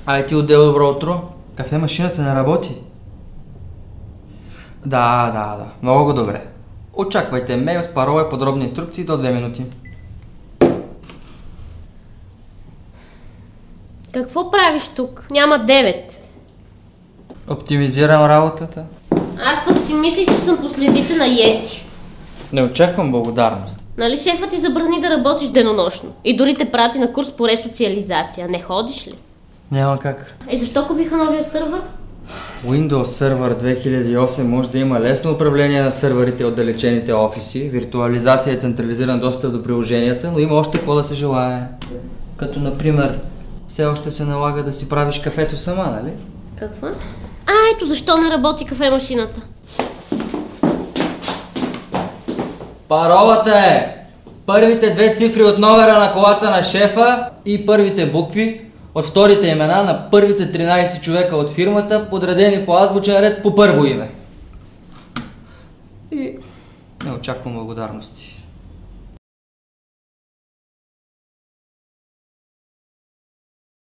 IT отдел, добро утро. Кафе-машината не работи. Да. Много добре. Очаквайте мейл с парола и подробни инструкции до 2 минути. Какво правиш тук? Няма 9. Оптимизирам работата. Аз пък си мислих, че съм по следите на Йети. Не очаквам благодарност. Нали шефът ти забрани да работиш денонощно? И дори те прати на курс по ресоциализация. Не ходиш ли? Няма как. Защо купиха новия сървър? Windows Server 2008 може да има лесно управление на сървърите от далечените офиси, виртуализация и централизиран достъп до приложенията, но има още какво да се желае. Като, например, все още се налага да си правиш кафето сама, нали? Какво? Ето защо не работи кафе-машината. Паролата е първите 2 цифри от номера на колата на шефа и първите букви от вторите имена на първите 13 човека от фирмата, подредени по азбучен ред по първо име. И не очаквам благодарности.